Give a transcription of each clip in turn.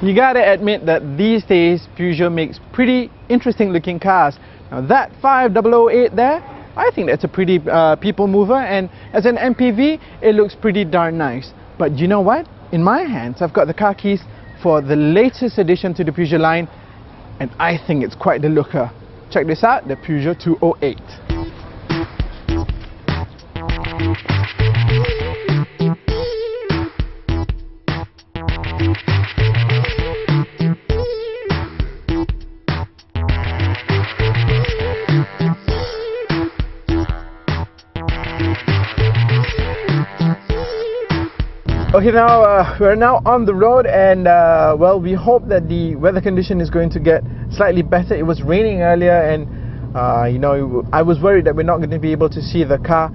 You gotta admit that these days Peugeot makes pretty interesting looking cars. Now that 5008 there, I think that's a pretty people mover, and as an MPV it looks pretty darn nice. But you know what? In my hands I've got the car keys for the latest addition to the Peugeot line, and I think it's quite the looker. Check this out, the Peugeot 208. Okay, now we're now on the road, and well, we hope that the weather condition is going to get slightly better. It was raining earlier, and you know, I was worried that we're not going to be able to see the car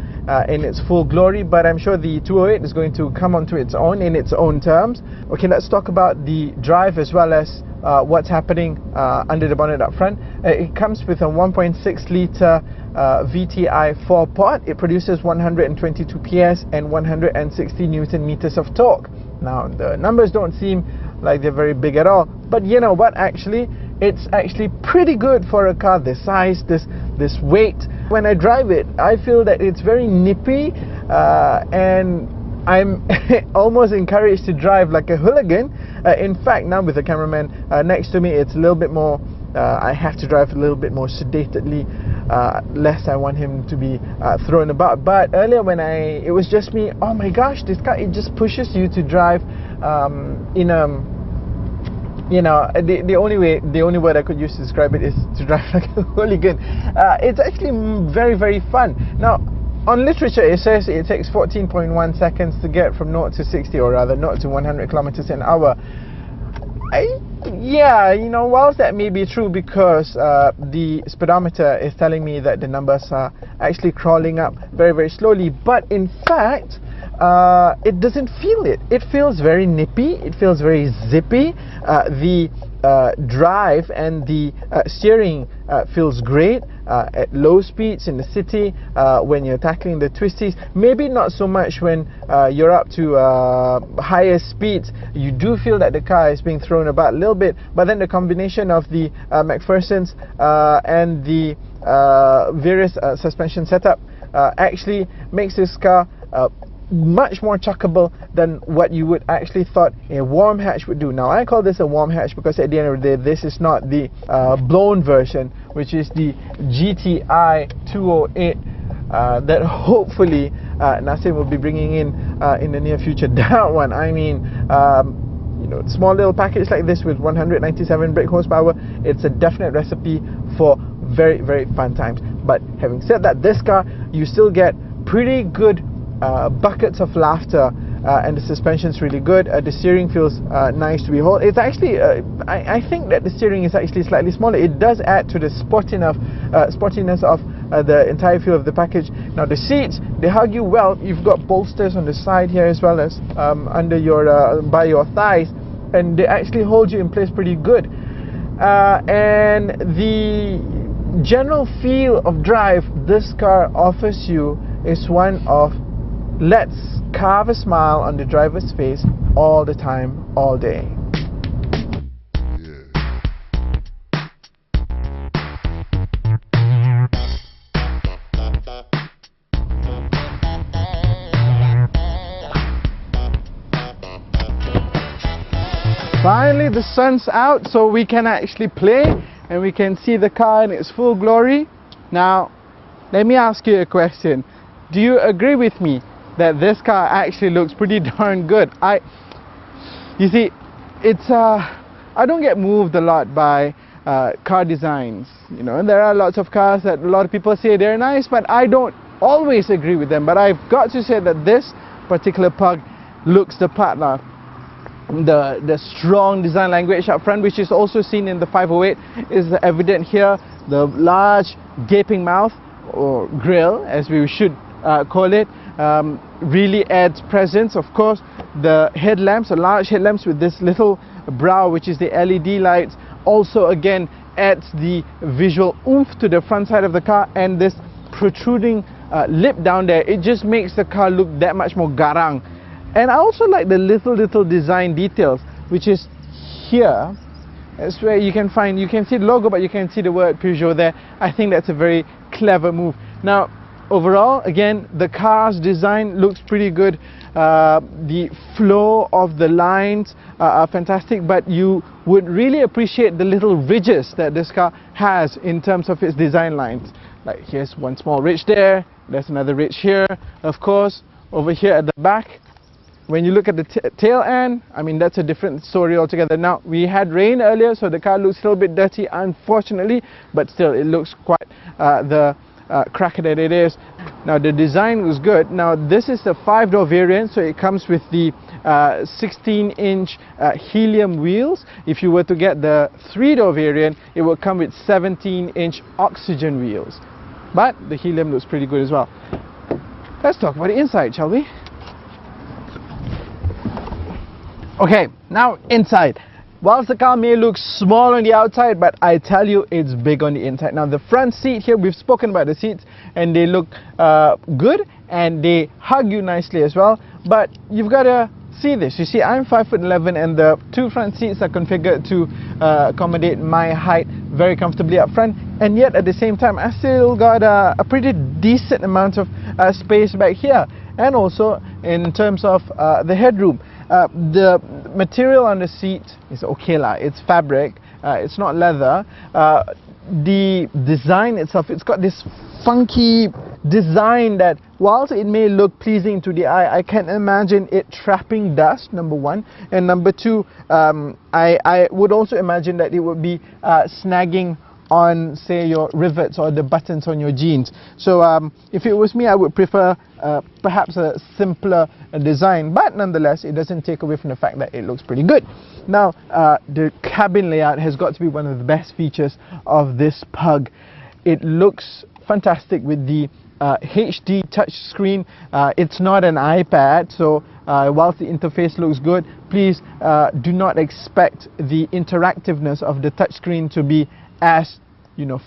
in its full glory, but I'm sure the 208 is going to come onto its own in its own terms. Okay, let's talk about the drive as well as what's happening under the bonnet up front. It comes with a 1.6 litre VTI 4-pot. It produces 122 PS and 160 Newton meters of torque. Now the numbers don't seem like they're very big at all, but you know what, actually it's actually pretty good for a car this size, this weight. When I drive it, I feel that it's very nippy, and I'm almost encouraged to drive like a hooligan. In fact, now with the cameraman next to me, it's a little bit more, I have to drive a little bit more sedately, lest I want him to be thrown about. But earlier when it was just me, oh my gosh, this car, it just pushes you to drive in a, you know, the only word I could use to describe it is to drive like a hooligan. It's actually very, very fun. Now, on literature it says it takes 14.1 seconds to get from 0 to 60, or rather 0 to 100 kilometers an hour. Yeah, you know, whilst that may be true, because the speedometer is telling me that the numbers are actually crawling up very, very slowly, but in fact it doesn't feel it. It feels very nippy, it feels very zippy. The drive and the steering feels great at low speeds in the city, when you're tackling the twisties. Maybe not so much when you're up to higher speeds. You do feel that the car is being thrown about a little bit, but then the combination of the McPherson's and the various suspension setup actually makes this car much more chuckable than what you would actually thought a warm hatch would do. Now, I call this a warm hatch because at the end of the day, this is not the blown version, which is the GTI 208 that hopefully Nassim will be bringing in the near future. That one, I mean, you know, small little package like this with 197 brake horsepower, it's a definite recipe for very, very fun times. But having said that, this car, you still get pretty good buckets of laughter, and the suspension's really good. The steering feels nice to behold. It's actually, I think that the steering is actually slightly smaller. It does add to the sportiness of the entire feel of the package. Now the seats, they hug you well. You've got bolsters on the side here as well as under your by your thighs, and they actually hold you in place pretty good. And the general feel of drive this car offers you is one of, let's carve a smile on the driver's face all the time, all day. Finally, the sun's out, so we can actually play and we can see the car in its full glory. Now, let me ask you a question. Do you agree with me that this car actually looks pretty darn good? You see, it's I don't get moved a lot by car designs, you know, and there are lots of cars that a lot of people say they're nice, but I don't always agree with them. But I've got to say that this particular Pug looks the part now. The strong design language up front, which is also seen in the 508, is evident here. The large gaping mouth, or grille as we should call it, really adds presence. Of course, the headlamps, the large headlamps with this little brow, which is the LED lights, also again adds the visual oomph to the front side of the car, and this protruding lip down there, it just makes the car look that much more garang. And I also like the little design details, which is here is where you can see the logo, but you can see the word Peugeot there. I think that's a very clever move. Now, overall, again, the car's design looks pretty good. The flow of the lines are fantastic, but you would really appreciate the little ridges that this car has in terms of its design lines. Like, here's one small ridge there, there's another ridge here, of course, over here at the back. When you look at the tail end, I mean, that's a different story altogether. Now, we had rain earlier, so the car looks a little bit dirty, unfortunately, but still, it looks quite the cracker that it is. Now, the design was good. Now, this is the 5-door variant, so it comes with the 16-inch helium wheels. If you were to get the 3-door variant, it will come with 17-inch oxygen wheels. But the helium looks pretty good as well. Let's talk about the inside, shall we? Okay, now inside. Whilst the car may look small on the outside, but I tell you, it's big on the inside. Now, the front seat here, we've spoken about the seats, and they look good, and they hug you nicely as well. But you've got to see this. You see, I'm 5'11", and the two front seats are configured to accommodate my height very comfortably up front, and yet at the same time, I still got a pretty decent amount of space back here, and also in terms of the headroom. The material on the seat is okay lah. It's fabric, it's not leather. The design itself, it's got this funky design that whilst it may look pleasing to the eye, I can imagine it trapping dust, number one, and number two, I would also imagine that it would be snagging on, say, your rivets or the buttons on your jeans. So if it was me, I would prefer perhaps a simpler design, but nonetheless, it doesn't take away from the fact that it looks pretty good. Now, the cabin layout has got to be one of the best features of this Pug. It looks fantastic with the HD touchscreen. It's not an iPad, so whilst the interface looks good, please do not expect the interactiveness of the touchscreen to be as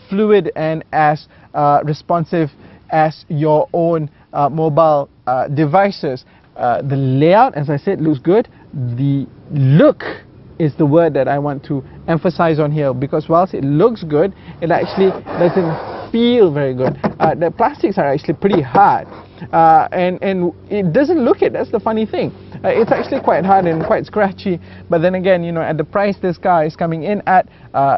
fluid and as responsive as your own mobile devices. The layout, as I said, looks good. The look is the word that I want to emphasize on here, because whilst it looks good, it actually doesn't feel very good. The plastics are actually pretty hard, and it doesn't look it. That's the funny thing. It's actually quite hard and quite scratchy, but then again, at the price this car is coming in at,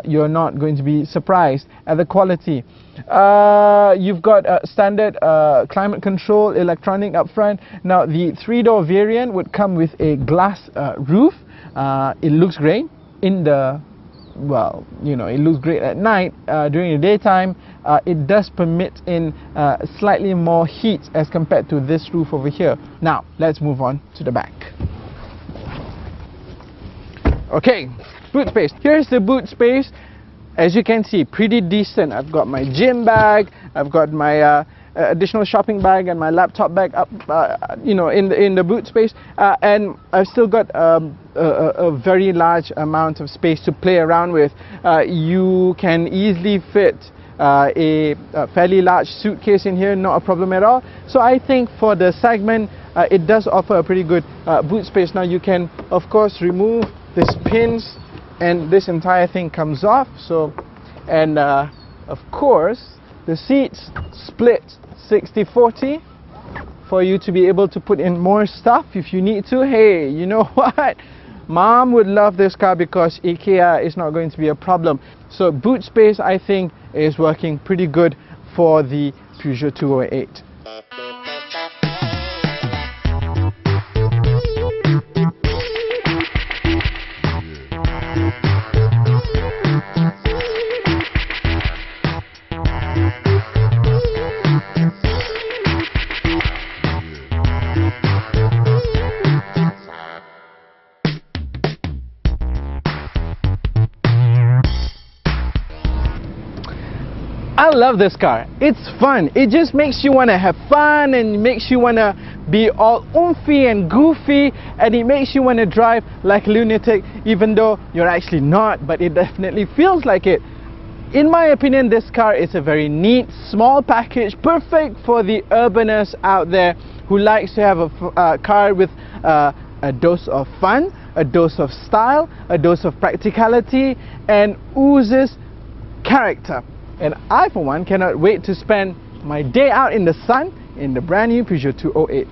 you're not going to be surprised at the quality. You've got standard climate control electronic up front. Now, the 3-door variant would come with a glass roof. It looks great in the, well, it looks great at night. During the daytime, it does permit in slightly more heat as compared to this roof over here. Now, let's move on to the back. Okay, boot space. Here's the boot space. As you can see, pretty decent. I've got my gym bag, I've got my additional shopping bag and my laptop bag up, in the boot space, and I've still got a very large amount of space to play around with. You can easily fit a fairly large suitcase in here, not a problem at all. So I think for the segment, it does offer a pretty good boot space. Now, you can, of course, remove these pins, and this entire thing comes off. So, and of course, the seats split 60-40 for you to be able to put in more stuff if you need to. Hey, you know what? Mom would love this car because IKEA is not going to be a problem. So boot space, I think, is working pretty good for the Peugeot 208. I love this car. It's fun. It just makes you want to have fun, and makes you want to be all oomphy and goofy, and it makes you want to drive like a lunatic, even though you're actually not, but it definitely feels like it. In my opinion, this car is a very neat, small package, perfect for the urbaners out there who likes to have a car with a dose of fun, a dose of style, a dose of practicality, and oozes character. And I, for one, cannot wait to spend my day out in the sun in the brand new Peugeot 208.